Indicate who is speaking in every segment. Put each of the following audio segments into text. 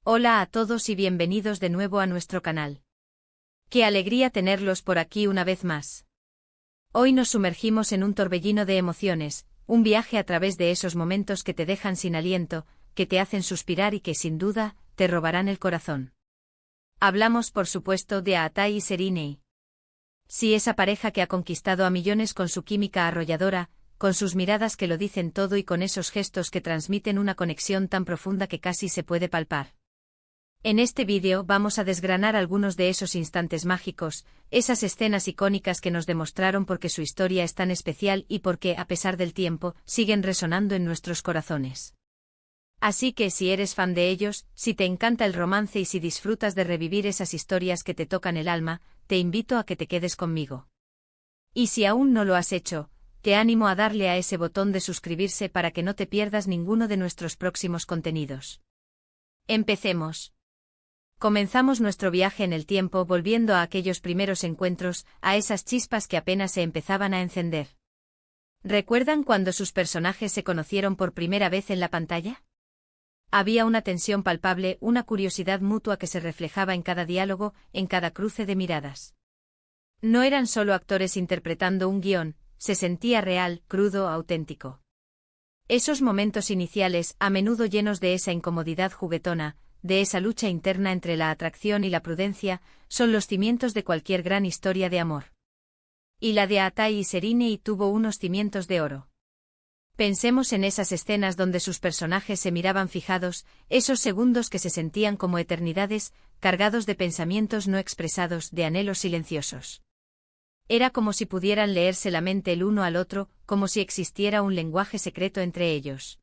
Speaker 1: Hola a todos y bienvenidos de nuevo a nuestro canal. Qué alegría tenerlos por aquí una vez más. Hoy nos sumergimos en un torbellino de emociones, un viaje a través de esos momentos que te dejan sin aliento, que te hacen suspirar y que sin duda, te robarán el corazón. Hablamos por supuesto de Aatai y Serine. Sí, esa pareja que ha conquistado a millones con su química arrolladora, con sus miradas que lo dicen todo y con esos gestos que transmiten una conexión tan profunda que casi se puede palpar. En este vídeo vamos a desgranar algunos de esos instantes mágicos, esas escenas icónicas que nos demostraron por qué su historia es tan especial y por qué, a pesar del tiempo, siguen resonando en nuestros corazones. Así que si eres fan de ellos, si te encanta el romance y si disfrutas de revivir esas historias que te tocan el alma, te invito a que te quedes conmigo. Y si aún no lo has hecho, te animo a darle a ese botón de suscribirse para que no te pierdas ninguno de nuestros próximos contenidos. Empecemos. Comenzamos nuestro viaje en el tiempo volviendo a aquellos primeros encuentros, a esas chispas que apenas se empezaban a encender. ¿Recuerdan cuando sus personajes se conocieron por primera vez en la pantalla? Había una tensión palpable, una curiosidad mutua que se reflejaba en cada diálogo, en cada cruce de miradas. No eran solo actores interpretando un guión, se sentía real, crudo, auténtico. Esos momentos iniciales, a menudo llenos de esa incomodidad juguetona, de esa lucha interna entre la atracción y la prudencia, son los cimientos de cualquier gran historia de amor. Y la de Aatai y Serine tuvo unos cimientos de oro. Pensemos en esas escenas donde sus personajes se miraban fijados, esos segundos que se sentían como eternidades, cargados de pensamientos no expresados, de anhelos silenciosos. Era como si pudieran leerse la mente el uno al otro, como si existiera un lenguaje secreto entre ellos.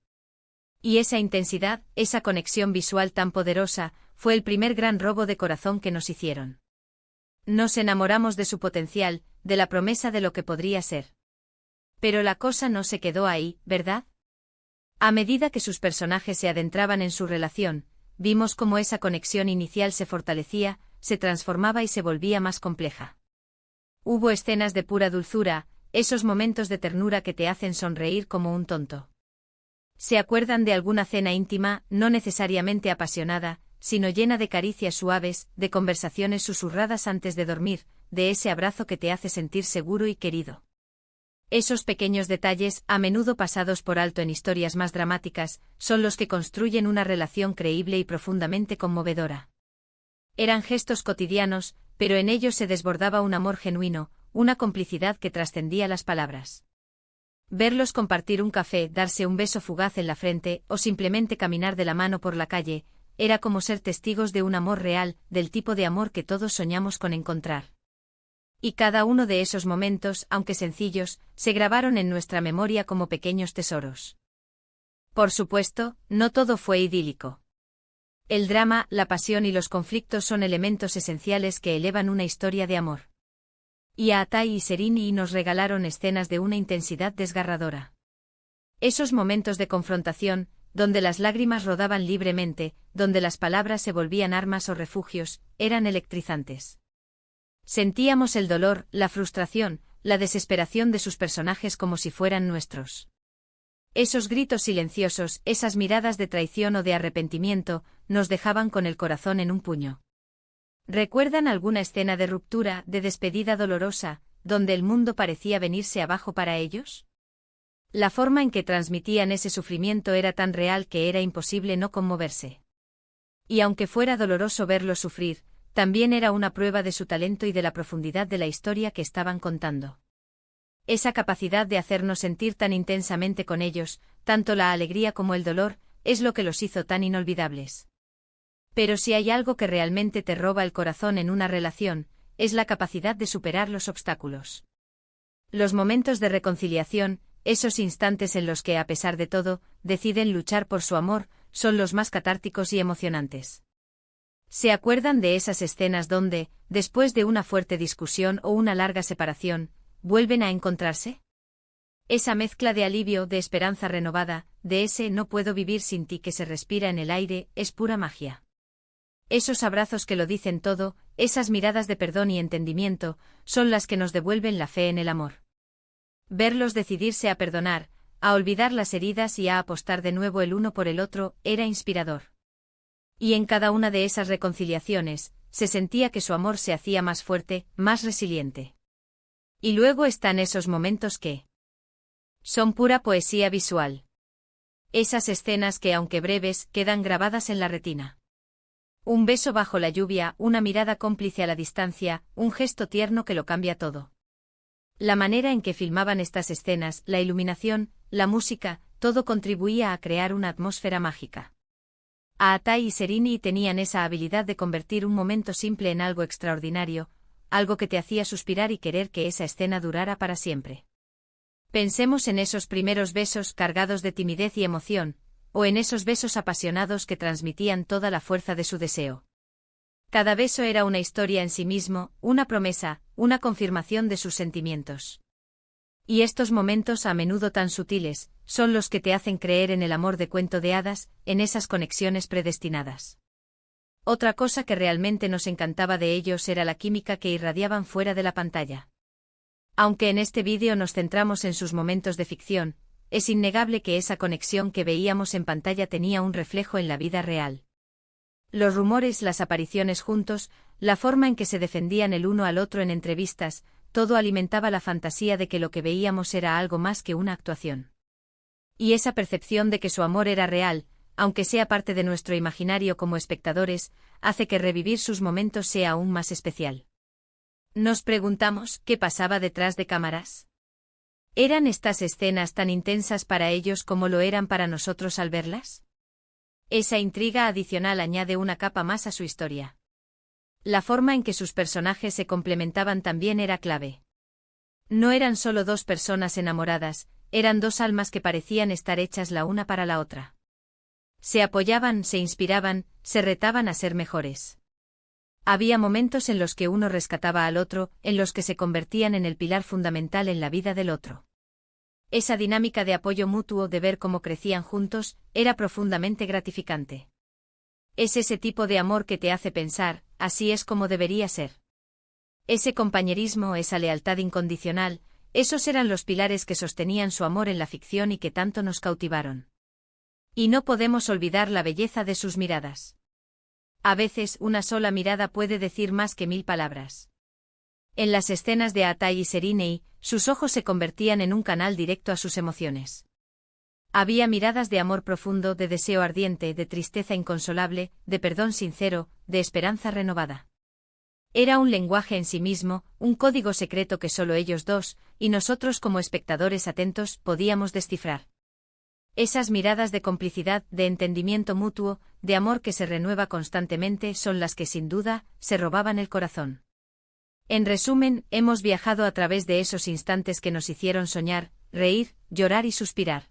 Speaker 1: Y esa intensidad, esa conexión visual tan poderosa, fue el primer gran robo de corazón que nos hicieron. Nos enamoramos de su potencial, de la promesa de lo que podría ser. Pero la cosa no se quedó ahí, ¿verdad? A medida que sus personajes se adentraban en su relación, vimos cómo esa conexión inicial se fortalecía, se transformaba y se volvía más compleja. Hubo escenas de pura dulzura, esos momentos de ternura que te hacen sonreír como un tonto. ¿Se acuerdan de alguna cena íntima, no necesariamente apasionada, sino llena de caricias suaves, de conversaciones susurradas antes de dormir, de ese abrazo que te hace sentir seguro y querido? Esos pequeños detalles, a menudo pasados por alto en historias más dramáticas, son los que construyen una relación creíble y profundamente conmovedora. Eran gestos cotidianos, pero en ellos se desbordaba un amor genuino, una complicidad que trascendía las palabras. Verlos compartir un café, darse un beso fugaz en la frente, o simplemente caminar de la mano por la calle, era como ser testigos de un amor real, del tipo de amor que todos soñamos con encontrar. Y cada uno de esos momentos, aunque sencillos, se grabaron en nuestra memoria como pequeños tesoros. Por supuesto, no todo fue idílico. El drama, la pasión y los conflictos son elementos esenciales que elevan una historia de amor. Y Aatai y Serine nos regalaron escenas de una intensidad desgarradora. Esos momentos de confrontación, donde las lágrimas rodaban libremente, donde las palabras se volvían armas o refugios, eran electrizantes. Sentíamos el dolor, la frustración, la desesperación de sus personajes como si fueran nuestros. Esos gritos silenciosos, esas miradas de traición o de arrepentimiento, nos dejaban con el corazón en un puño. ¿Recuerdan alguna escena de ruptura, de despedida dolorosa, donde el mundo parecía venirse abajo para ellos? La forma en que transmitían ese sufrimiento era tan real que era imposible no conmoverse. Y aunque fuera doloroso verlos sufrir, también era una prueba de su talento y de la profundidad de la historia que estaban contando. Esa capacidad de hacernos sentir tan intensamente con ellos, tanto la alegría como el dolor, es lo que los hizo tan inolvidables. Pero si hay algo que realmente te roba el corazón en una relación, es la capacidad de superar los obstáculos. Los momentos de reconciliación, esos instantes en los que a pesar de todo, deciden luchar por su amor, son los más catárticos y emocionantes. ¿Se acuerdan de esas escenas donde, después de una fuerte discusión o una larga separación, vuelven a encontrarse? Esa mezcla de alivio, de esperanza renovada, de ese no puedo vivir sin ti que se respira en el aire, es pura magia. Esos abrazos que lo dicen todo, esas miradas de perdón y entendimiento, son las que nos devuelven la fe en el amor. Verlos decidirse a perdonar, a olvidar las heridas y a apostar de nuevo el uno por el otro, era inspirador. Y en cada una de esas reconciliaciones, se sentía que su amor se hacía más fuerte, más resiliente. Y luego están esos momentos que son pura poesía visual. Esas escenas que, aunque breves, quedan grabadas en la retina. Un beso bajo la lluvia, una mirada cómplice a la distancia, un gesto tierno que lo cambia todo. La manera en que filmaban estas escenas, la iluminación, la música, todo contribuía a crear una atmósfera mágica. Aatai y Serini tenían esa habilidad de convertir un momento simple en algo extraordinario, algo que te hacía suspirar y querer que esa escena durara para siempre. Pensemos en esos primeros besos cargados de timidez y emoción, o en esos besos apasionados que transmitían toda la fuerza de su deseo. Cada beso era una historia en sí mismo, una promesa, una confirmación de sus sentimientos. Y estos momentos, a menudo tan sutiles, son los que te hacen creer en el amor de cuento de hadas, en esas conexiones predestinadas. Otra cosa que realmente nos encantaba de ellos era la química que irradiaban fuera de la pantalla. Aunque en este vídeo nos centramos en sus momentos de ficción, es innegable que esa conexión que veíamos en pantalla tenía un reflejo en la vida real. Los rumores, las apariciones juntos, la forma en que se defendían el uno al otro en entrevistas, todo alimentaba la fantasía de que lo que veíamos era algo más que una actuación. Y esa percepción de que su amor era real, aunque sea parte de nuestro imaginario como espectadores, hace que revivir sus momentos sea aún más especial. Nos preguntamos, ¿qué pasaba detrás de cámaras? ¿Eran estas escenas tan intensas para ellos como lo eran para nosotros al verlas? Esa intriga adicional añade una capa más a su historia. La forma en que sus personajes se complementaban también era clave. No eran solo dos personas enamoradas, eran dos almas que parecían estar hechas la una para la otra. Se apoyaban, se inspiraban, se retaban a ser mejores. Había momentos en los que uno rescataba al otro, en los que se convertían en el pilar fundamental en la vida del otro. Esa dinámica de apoyo mutuo, de ver cómo crecían juntos, era profundamente gratificante. Es ese tipo de amor que te hace pensar, así es como debería ser. Ese compañerismo, esa lealtad incondicional, esos eran los pilares que sostenían su amor en la ficción y que tanto nos cautivaron. Y no podemos olvidar la belleza de sus miradas. A veces una sola mirada puede decir más que 1000 palabras. En las escenas de Aatai y Serini, sus ojos se convertían en un canal directo a sus emociones. Había miradas de amor profundo, de deseo ardiente, de tristeza inconsolable, de perdón sincero, de esperanza renovada. Era un lenguaje en sí mismo, un código secreto que solo ellos dos, y nosotros como espectadores atentos, podíamos descifrar. Esas miradas de complicidad, de entendimiento mutuo, de amor que se renueva constantemente son las que sin duda, se robaban el corazón. En resumen, hemos viajado a través de esos instantes que nos hicieron soñar, reír, llorar y suspirar.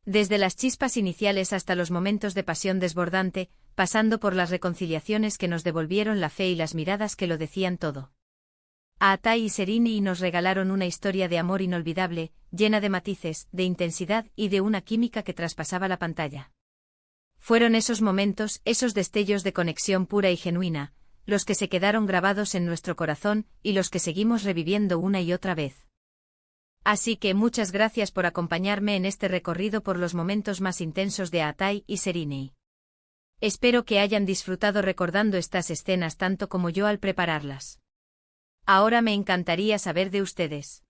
Speaker 1: Desde las chispas iniciales hasta los momentos de pasión desbordante, pasando por las reconciliaciones que nos devolvieron la fe y las miradas que lo decían todo. Aatai y Serini nos regalaron una historia de amor inolvidable, llena de matices, de intensidad y de una química que traspasaba la pantalla. Fueron esos momentos, esos destellos de conexión pura y genuina, los que se quedaron grabados en nuestro corazón y los que seguimos reviviendo una y otra vez. Así que muchas gracias por acompañarme en este recorrido por los momentos más intensos de Aatai y Serini. Espero que hayan disfrutado recordando estas escenas tanto como yo al prepararlas. Ahora me encantaría saber de ustedes.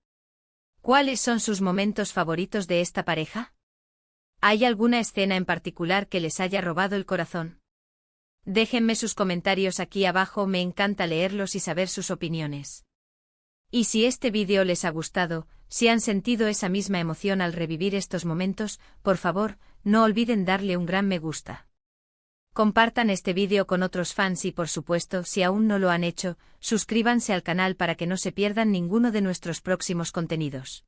Speaker 1: ¿Cuáles son sus momentos favoritos de esta pareja? ¿Hay alguna escena en particular que les haya robado el corazón? Déjenme sus comentarios aquí abajo, me encanta leerlos y saber sus opiniones. Y si este vídeo les ha gustado, si han sentido esa misma emoción al revivir estos momentos, por favor, no olviden darle un gran me gusta. Compartan este vídeo con otros fans y por supuesto, si aún no lo han hecho, suscríbanse al canal para que no se pierdan ninguno de nuestros próximos contenidos.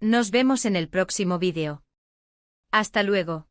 Speaker 1: Nos vemos en el próximo vídeo. Hasta luego.